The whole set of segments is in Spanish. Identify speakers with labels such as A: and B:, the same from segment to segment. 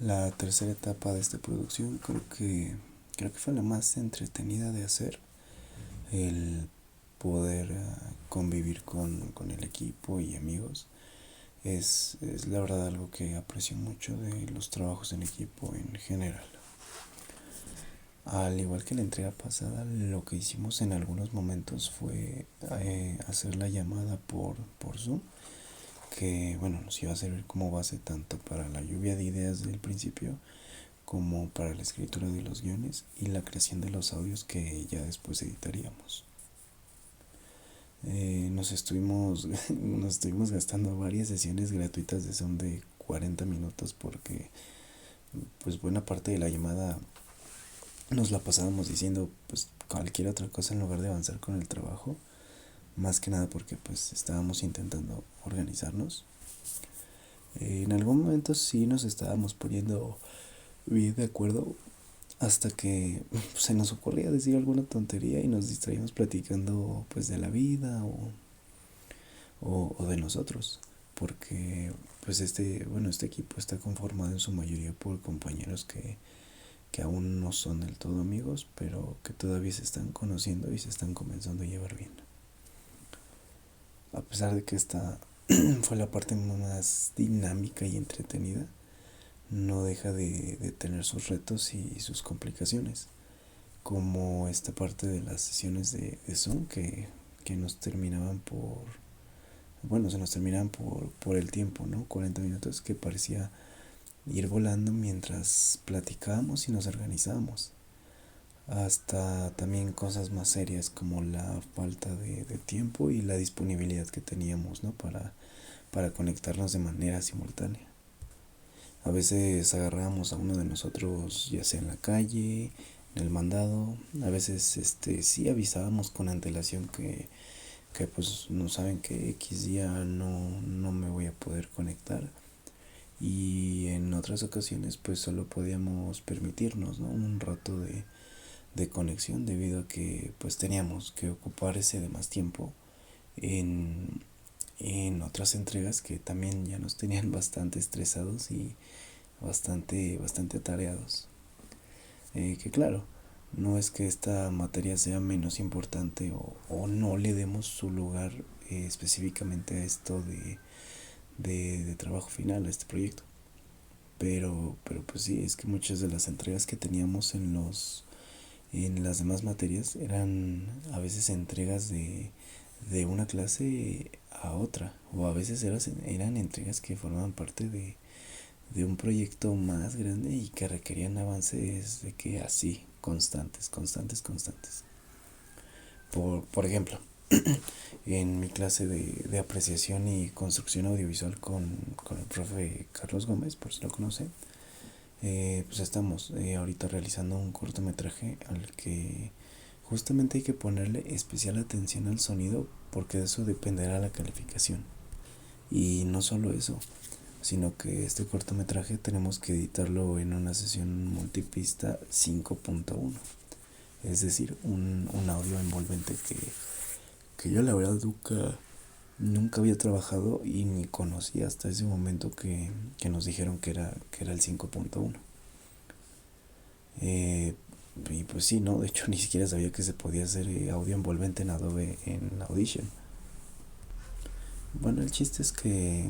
A: La tercera etapa de esta producción creo que fue la más entretenida de hacer. El poder convivir con el equipo y amigos es la verdad algo que aprecio mucho de los trabajos en equipo en general. Al igual que la entrega pasada, lo que hicimos en algunos momentos fue hacer la llamada por Zoom, que bueno, nos iba a servir como base tanto para la lluvia de ideas del principio como para la escritura de los guiones y la creación de los audios que ya después editaríamos. Nos estuvimos gastando varias sesiones gratuitas de Zoom de 40 minutos porque pues buena parte de la llamada nos la pasábamos diciendo pues cualquier otra cosa en lugar de avanzar con el trabajo, más que nada porque pues estábamos intentando organizarnos. En algún momento sí nos estábamos poniendo bien de acuerdo hasta que se nos ocurría decir alguna tontería y nos distraíamos platicando pues de la vida o de nosotros, porque pues este equipo está conformado en su mayoría por compañeros que aún no son del todo amigos, pero que todavía se están conociendo y se están comenzando a llevar bien. A pesar de que esta fue la parte más dinámica y entretenida, no deja de tener sus retos y sus complicaciones, como esta parte de las sesiones de Zoom que nos terminaban se nos terminaban por el tiempo, ¿no? 40 minutos que parecía ir volando mientras platicábamos y nos organizábamos. Hasta también cosas más serias como la falta de tiempo y la disponibilidad que teníamos, ¿no? Para conectarnos de manera simultánea. A veces agarrábamos a uno de nosotros ya sea en la calle, en el mandado, a veces sí avisábamos con antelación que pues no saben que X día no me voy a poder conectar, y en otras ocasiones pues solo podíamos permitirnos, ¿no? Un rato de conexión debido a que pues teníamos que ocupar ese demás tiempo en, en otras entregas que también ya nos tenían bastante estresados y bastante atareados. Que claro, no es que esta materia sea menos importante o no le demos su lugar específicamente a esto de trabajo final, a este proyecto. Pero pues sí, es que muchas de las entregas que teníamos en las demás materias eran a veces entregas de una clase a otra, o a veces eran entregas que formaban parte de un proyecto más grande y que requerían avances de que así, constantes. Por ejemplo, en mi clase de apreciación y construcción audiovisual con el profe Carlos Gómez, por si lo conocen, pues estamos ahorita realizando un cortometraje al que justamente hay que ponerle especial atención al sonido porque de eso dependerá la calificación. Y no solo eso, sino que este cortometraje tenemos que editarlo en una sesión multipista 5.1, es decir, un audio envolvente que yo la verdad nunca había trabajado y ni conocía hasta ese momento que nos dijeron que era el 5.1. Y pues sí, ¿no? De hecho ni siquiera sabía que se podía hacer audio envolvente en Adobe en Audition. Bueno, el chiste es que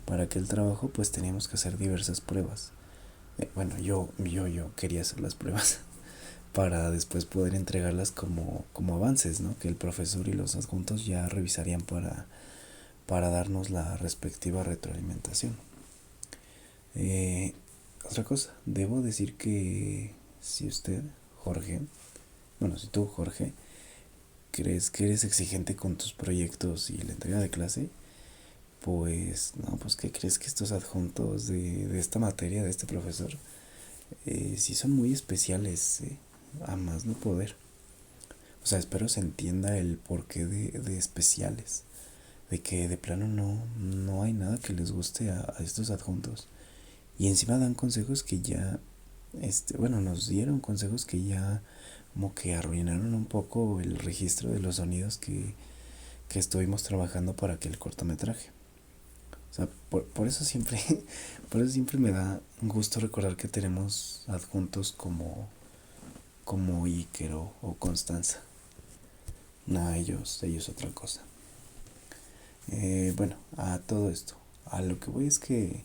A: para aquel trabajo pues teníamos que hacer diversas pruebas. Bueno, yo quería hacer las pruebas para después poder entregarlas como avances, ¿no? Que el profesor y los adjuntos ya revisarían para darnos la respectiva retroalimentación. Otra cosa, debo decir que si usted, Jorge, si tú, Jorge, crees que eres exigente con tus proyectos y la entrega de clase, pues no, pues ¿qué crees? Que estos adjuntos de esta materia, de este profesor, sí son muy especiales, a más no poder. O sea, espero se entienda el porqué de especiales, de que de plano no hay nada que les guste a estos adjuntos. Y encima dan consejos que ya, nos dieron consejos que ya como que arruinaron un poco el registro de los sonidos que estuvimos trabajando para aquel cortometraje. O sea, por eso siempre, por eso siempre me da un gusto recordar que tenemos adjuntos como Iker o Constanza. Nada, ellos otra cosa. Bueno, a todo esto, a lo que voy es que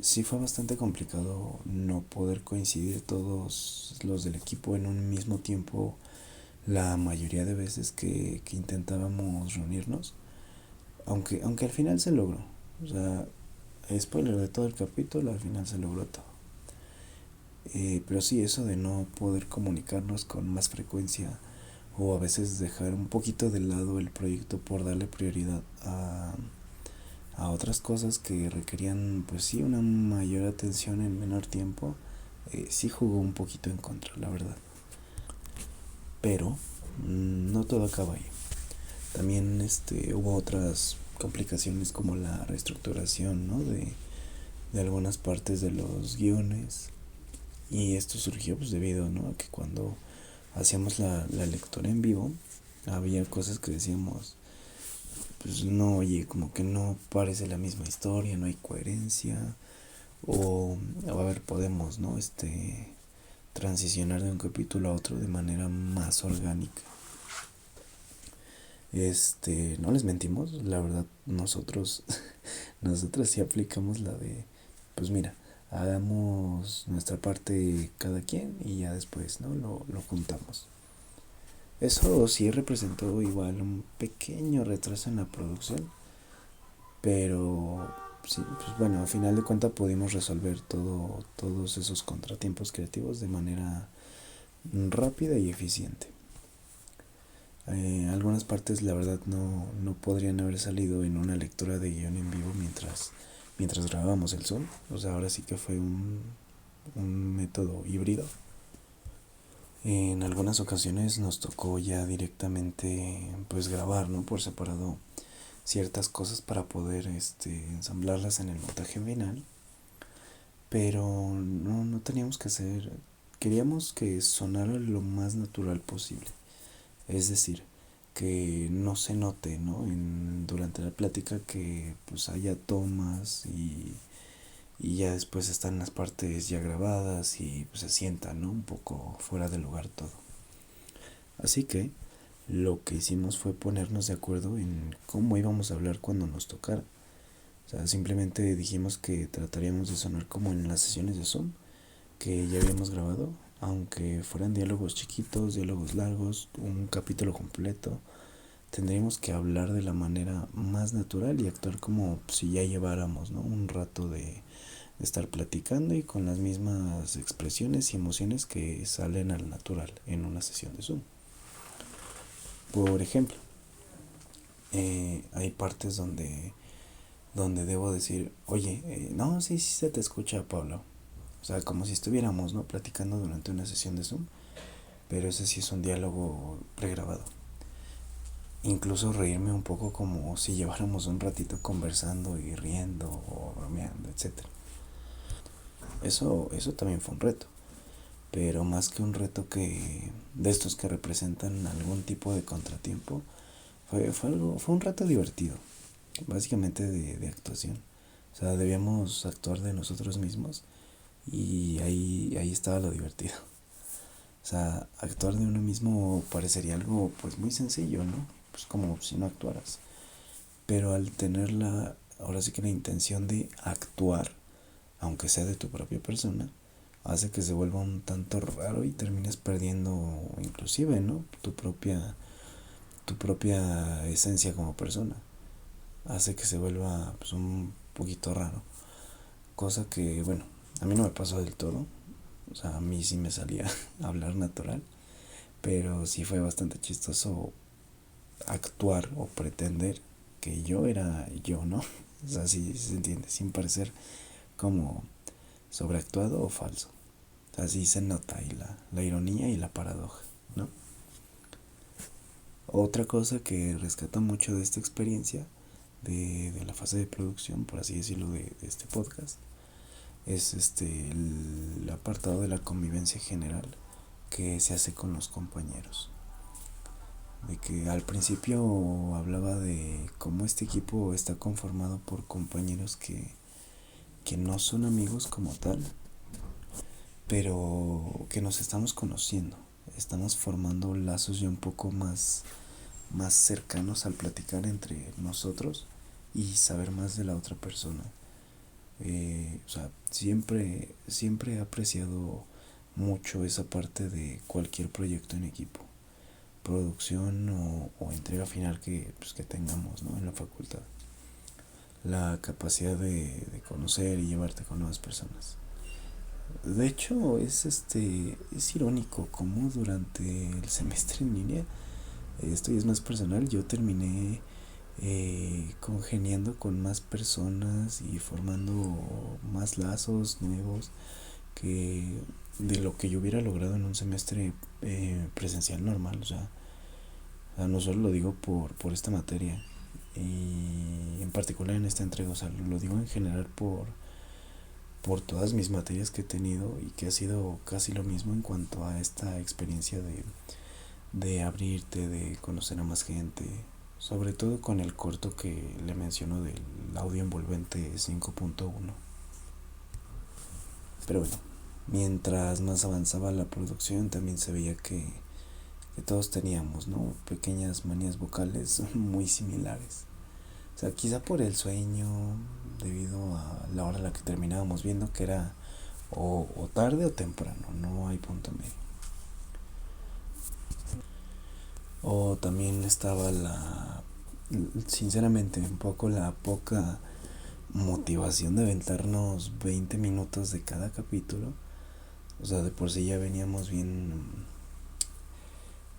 A: sí fue bastante complicado no poder coincidir todos los del equipo en un mismo tiempo la mayoría de veces que intentábamos reunirnos, aunque al final se logró. O sea, spoiler de todo el capítulo, al final se logró todo. Pero sí, eso de no poder comunicarnos con más frecuencia o a veces dejar un poquito de lado el proyecto por darle prioridad a otras cosas que requerían pues sí una mayor atención en menor tiempo, sí jugó un poquito en contra, la verdad. Pero no todo acaba ahí. También hubo otras complicaciones como la reestructuración, ¿no? de algunas partes de los guiones. Y esto surgió pues debido, ¿no? a que cuando hacíamos la lectura en vivo había cosas que decíamos, pues no, oye, como que no parece la misma historia, no hay coherencia, o a ver, podemos, ¿no? Transicionar de un capítulo a otro de manera más orgánica. No les mentimos, la verdad, nosotros sí aplicamos la de, pues mira, hagamos nuestra parte cada quien y ya después, ¿no? Lo juntamos. Eso sí representó igual un pequeño retraso en la producción, pero sí, pues bueno, a final de cuentas pudimos resolver todos esos contratiempos creativos de manera rápida y eficiente. Algunas partes la verdad no podrían haber salido en una lectura de guión en vivo mientras grabábamos el Zoom. O sea, ahora sí que fue un método híbrido. En algunas ocasiones nos tocó ya directamente pues grabar, ¿no? Por separado ciertas cosas para poder ensamblarlas en el montaje final, pero no teníamos que hacer, queríamos que sonara lo más natural posible, es decir, que no se note, ¿no? Durante la plática que pues haya tomas y ya después están las partes ya grabadas y pues se sienta, ¿no? Un poco fuera de lugar todo. Así que lo que hicimos fue ponernos de acuerdo en cómo íbamos a hablar cuando nos tocara. O sea, simplemente dijimos que trataríamos de sonar como en las sesiones de Zoom que ya habíamos grabado, aunque fueran diálogos chiquitos, diálogos largos, un capítulo completo. Tendríamos que hablar de la manera más natural y actuar como si ya lleváramos, ¿no? un rato de estar platicando y con las mismas expresiones y emociones que salen al natural en una sesión de Zoom. Por ejemplo, hay partes donde debo decir, oye, no, sí se te escucha, Pablo. O sea, como si estuviéramos, ¿no? platicando durante una sesión de Zoom, pero ese sí es un diálogo pregrabado. Incluso reírme un poco como si lleváramos un ratito conversando y riendo o bromeando, etcétera. Eso también fue un reto, pero más que un reto que de estos que representan algún tipo de contratiempo, fue un reto divertido, básicamente de actuación. O sea, debíamos actuar de nosotros mismos y ahí estaba lo divertido. O sea, actuar de uno mismo parecería algo pues muy sencillo, ¿no? Pues como si no actuaras. Pero al tener ahora sí que la intención de actuar, aunque sea de tu propia persona, hace que se vuelva un tanto raro y termines perdiendo inclusive, ¿no? Tu propia esencia como persona. Hace que se vuelva pues un poquito raro. Cosa que, bueno, a mí no me pasó del todo. O sea, a mí sí me salía a hablar natural. Pero sí fue bastante chistoso actuar o pretender que yo era yo, ¿no? O sea, sí se entiende, sin parecer como sobreactuado o falso. Así se nota ahí la ironía y la paradoja, ¿no? Otra cosa que rescata mucho de esta experiencia, de la fase de producción, por así decirlo, de este podcast, es el apartado de la convivencia general que se hace con los compañeros. de que al principio hablaba de cómo este equipo está conformado por compañeros que no son amigos como tal, pero que nos estamos conociendo, estamos formando lazos ya un poco más cercanos al platicar entre nosotros y saber más de la otra persona. O sea, siempre he apreciado mucho esa parte de cualquier proyecto en equipo, producción o entrega final que tengamos, ¿no? En la facultad. La capacidad de conocer y llevarte con nuevas personas. De hecho, es irónico cómo durante el semestre en línea, esto ya es más personal, yo terminé congeniando con más personas y formando más lazos nuevos que de lo que yo hubiera logrado en un semestre presencial normal. O sea, no solo lo digo por esta materia y en particular en esta entrega, o sea, lo digo en general por todas mis materias que he tenido y que ha sido casi lo mismo en cuanto a esta experiencia de abrirte, de conocer a más gente, sobre todo con el corto que le menciono del audio envolvente 5.1. Pero bueno, mientras más avanzaba la producción también se veía que todos teníamos, ¿no? Pequeñas manías vocales muy similares. O sea, quizá por el sueño, debido a la hora a la que terminábamos viendo, que era o tarde o temprano, no hay punto medio. O también estaba sinceramente, un poco la poca motivación de aventarnos 20 minutos de cada capítulo. O sea, de por sí ya veníamos bien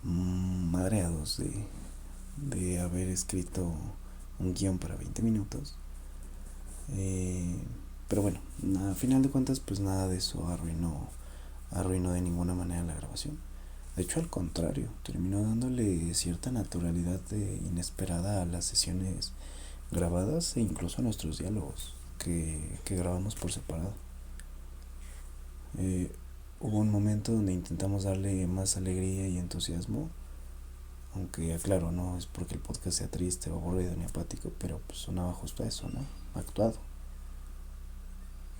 A: madreados de haber escrito un guión para 20 minutos. Pero bueno, a final de cuentas, pues nada de eso arruinó de ninguna manera la grabación. De hecho, al contrario, terminó dándole cierta naturalidad inesperada a las sesiones grabadas e incluso a nuestros diálogos que grabamos por separado. Hubo un momento donde intentamos darle más alegría y entusiasmo, aunque aclaro, no es porque el podcast sea triste o aburrido ni apático, pero pues sonaba justo a eso, ¿no? Actuado.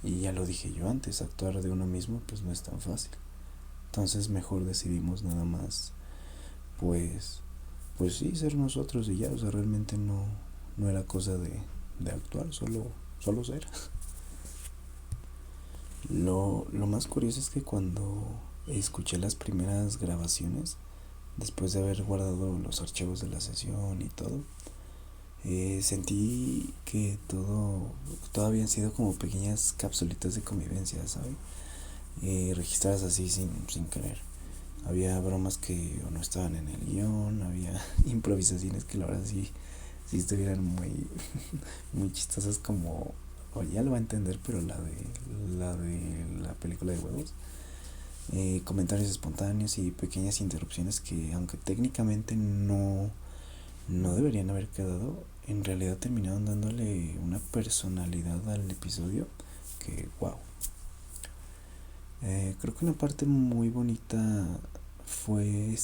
A: Y ya lo dije yo antes, actuar de uno mismo pues no es tan fácil. Entonces mejor decidimos nada más, pues, pues sí, ser nosotros y ya. O sea, realmente no era cosa de actuar, solo ser. Lo más curioso es que cuando escuché las primeras grabaciones, después de haber guardado los archivos de la sesión y todo, sentí que todo habían sido como pequeñas capsulitas de convivencia, ¿sabes? Registradas así sin querer. Había bromas que no estaban en el guión, había improvisaciones que la verdad sí estuvieran muy chistosas, como, o ya lo va a entender, pero la película de huevos. Comentarios espontáneos y pequeñas interrupciones que, aunque técnicamente no deberían haber quedado, en realidad terminaron dándole una personalidad al episodio que, wow. Creo que una parte muy bonita fue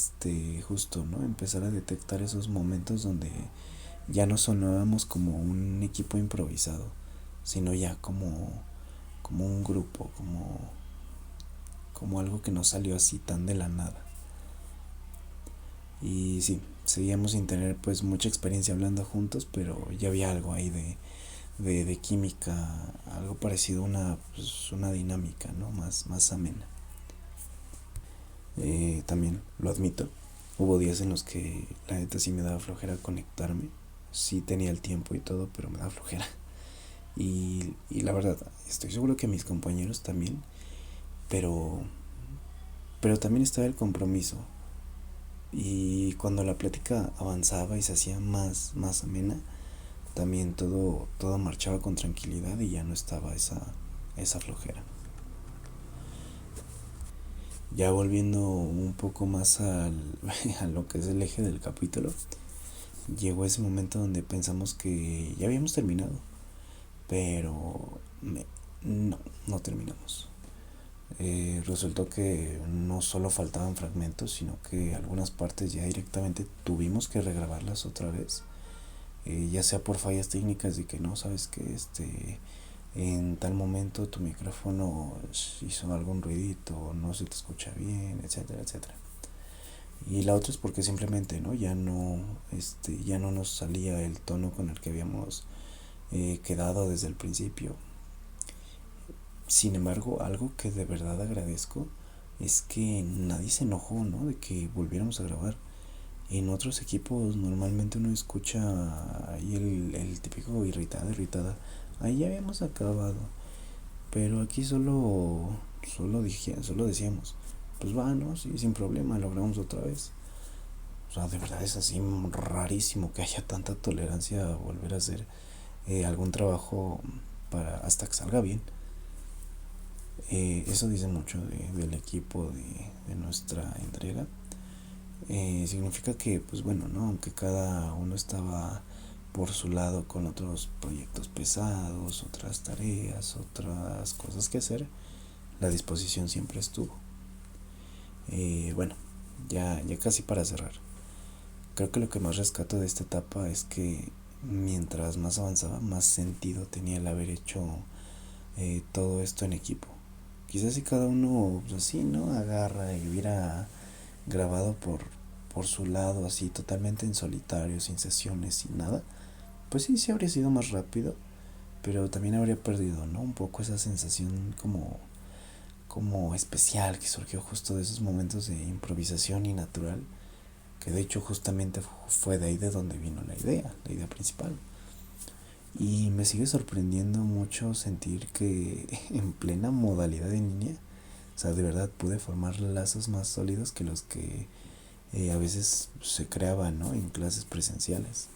A: justo, ¿no? Empezar a detectar esos momentos donde ya no sonábamos como un equipo improvisado, sino ya como un grupo, como algo que no salió así tan de la nada. Y sí, seguíamos sin tener pues mucha experiencia hablando juntos, pero ya había algo ahí de química, algo parecido a una dinámica, ¿no? Más amena. También lo admito, hubo días en los que la neta sí me daba flojera conectarme. Sí tenía el tiempo y todo, pero me daba flojera. Y la verdad, estoy seguro que mis compañeros también, pero, pero también estaba el compromiso. Y cuando la plática avanzaba y se hacía más amena, también todo marchaba con tranquilidad y ya no estaba esa flojera. Ya volviendo un poco más a lo que es el eje del capítulo, llegó ese momento donde pensamos que ya habíamos terminado, pero no terminamos. Resultó que no solo faltaban fragmentos, sino que algunas partes ya directamente tuvimos que regrabarlas otra vez, ya sea por fallas técnicas de que no sabes que en tal momento tu micrófono hizo algún ruidito, no se te escucha bien, etcétera, etcétera. Y la otra es porque simplemente ya no nos salía el tono con el que habíamos quedado desde el principio. Sin embargo, algo que de verdad agradezco es que nadie se enojó, ¿no? De que volviéramos a grabar. En otros equipos normalmente uno escucha ahí el típico irritado, irritada. Ahí ya habíamos acabado. Pero aquí solo decíamos, pues va, ¿no? Sí, sin problema, lo grabamos otra vez. O sea, de verdad es así rarísimo que haya tanta tolerancia a volver a hacer algún trabajo para hasta que salga bien. Eso dice mucho del equipo de nuestra entrega. Significa que, pues bueno, ¿no? Aunque cada uno estaba por su lado con otros proyectos pesados, otras tareas, otras cosas que hacer, la disposición siempre estuvo. Bueno, ya casi para cerrar. Creo que lo que más rescato de esta etapa es que mientras más avanzaba, más sentido tenía el haber hecho todo esto en equipo. Quizás si cada uno, pues así, ¿no? Agarra y hubiera grabado por su lado, así, totalmente en solitario, sin sesiones, sin nada, pues sí, sí habría sido más rápido, pero también habría perdido, ¿no? Un poco esa sensación como especial que surgió justo de esos momentos de improvisación y natural, que de hecho justamente fue de ahí de donde vino la idea principal. Y me sigue sorprendiendo mucho sentir que en plena modalidad en línea, o sea, de verdad pude formar lazos más sólidos que los que a veces se creaban, ¿no? En clases presenciales.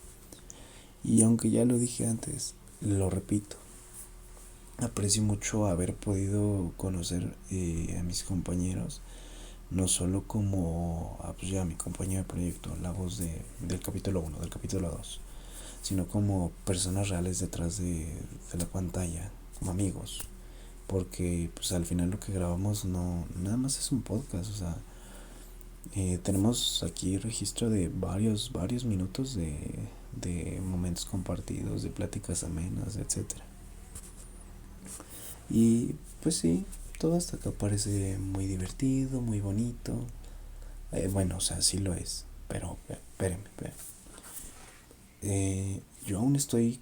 A: Y aunque ya lo dije antes, lo repito, aprecio mucho haber podido conocer a mis compañeros, no solo como pues ya mi compañero de proyecto, la voz del capítulo 1, del capítulo 2, sino como personas reales detrás de la pantalla, como amigos, porque pues al final lo que grabamos no nada más es un podcast, o sea, tenemos aquí registro de varios minutos de momentos compartidos, de pláticas amenas, etcétera. Y pues sí, todo hasta acá parece muy divertido, muy bonito. Bueno, o sea, sí lo es, pero espérenme. Yo aún estoy,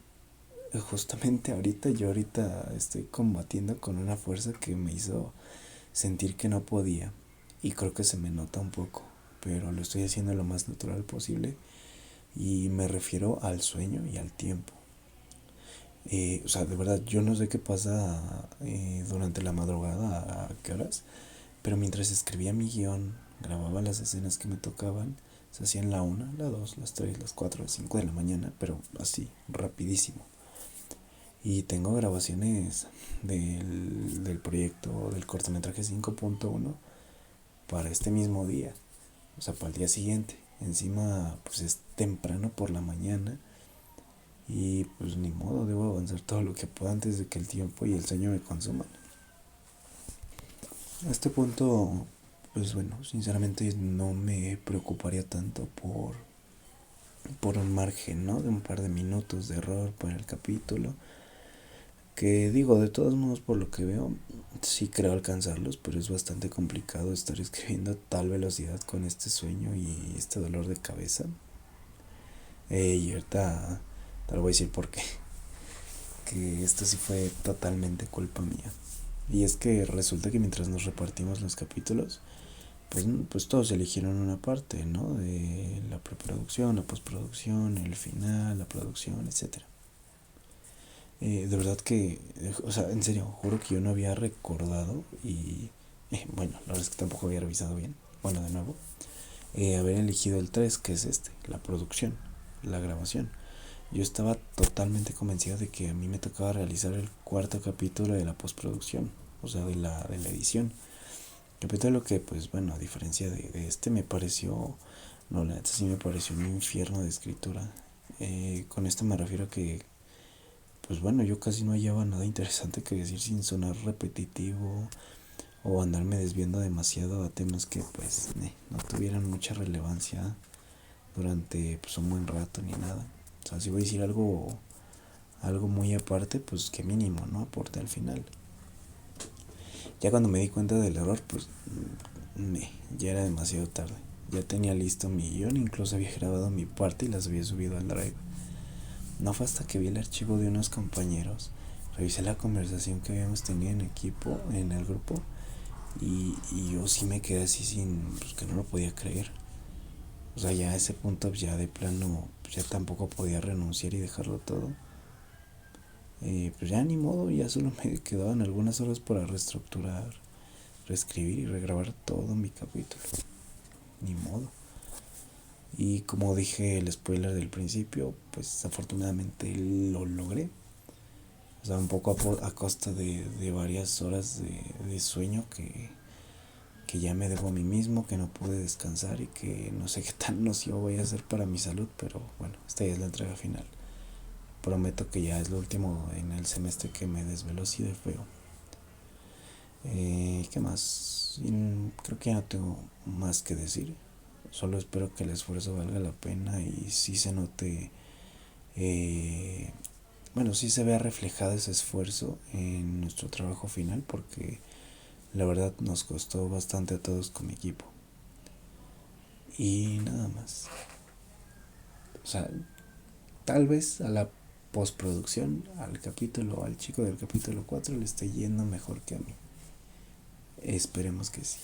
A: justamente yo ahorita estoy combatiendo con una fuerza que me hizo sentir que no podía. Y creo que se me nota un poco, pero lo estoy haciendo lo más natural posible. Y me refiero al sueño y al tiempo. O sea, de verdad, yo no sé qué pasa durante la madrugada, a qué horas, pero mientras escribía mi guión, grababa las escenas que me tocaban, se hacían la 1, la 2, las 3, las 4, las 5 de la mañana, pero así, rapidísimo. Y tengo grabaciones del proyecto del cortometraje 5.1 para este mismo día, o sea, para el día siguiente. Encima, pues es temprano por la mañana y pues ni modo, debo avanzar todo lo que pueda antes de que el tiempo y el sueño me consuman. A este punto, pues bueno, sinceramente no me preocuparía tanto por un margen, ¿no? De un par de minutos de error para el capítulo. Que digo, de todos modos, por lo que veo, sí creo alcanzarlos, pero es bastante complicado estar escribiendo a tal velocidad con este sueño y este dolor de cabeza. Y ahorita te lo voy a decir por qué. Que esto sí fue totalmente culpa mía. Y es que resulta que mientras nos repartimos los capítulos, pues todos eligieron una parte, ¿no? De la preproducción, la postproducción, el final, la producción, etcétera. De verdad que, o sea, en serio, juro que yo no había recordado y, bueno, la verdad es que tampoco había revisado bien, bueno, de nuevo, haber elegido el 3 que es la producción, la grabación. Yo estaba totalmente convencido de que a mí me tocaba realizar el cuarto capítulo de la postproducción, o sea, de la edición. Capítulo que, pues bueno, a diferencia de este, me pareció, no, la neta sí me pareció un infierno de escritura. Con esto me refiero a que, pues bueno, yo casi no hallaba nada interesante que decir sin sonar repetitivo o andarme desviando demasiado a temas que pues no tuvieran mucha relevancia durante pues un buen rato ni nada. O sea, si voy a decir algo muy aparte, pues que mínimo, ¿no? Aporte al final. Ya cuando me di cuenta del error, pues ya era demasiado tarde. Ya tenía listo mi guión, incluso había grabado mi parte y las había subido al drive. No fue hasta que vi el archivo de unos compañeros, revisé la conversación que habíamos tenido en equipo, en el grupo, y yo sí me quedé así pues que no lo podía creer. O sea, ya a ese punto ya de plano, pues ya tampoco podía renunciar y dejarlo todo. Pues ya ni modo, ya solo me quedaban algunas horas para reestructurar, reescribir y regrabar todo mi capítulo. Ni modo. Y como dije el spoiler del principio, pues afortunadamente lo logré. O sea, un poco a costa de varias horas de sueño que ya me debo a mí mismo, que no pude descansar y que no sé qué tan nocivo voy a hacer para mi salud, pero bueno, esta ya es la entrega final. Prometo que ya es lo último en el semestre que me desvelo así de feo. ¿Qué más? Creo que ya no tengo más que decir. Solo espero que el esfuerzo valga la pena y sí se note, bueno, sí se vea reflejado ese esfuerzo en nuestro trabajo final, porque la verdad nos costó bastante a todos con mi equipo. Y nada más. O sea, tal vez a la postproducción, al chico del capítulo 4 le esté yendo mejor que a mí. Esperemos que sí.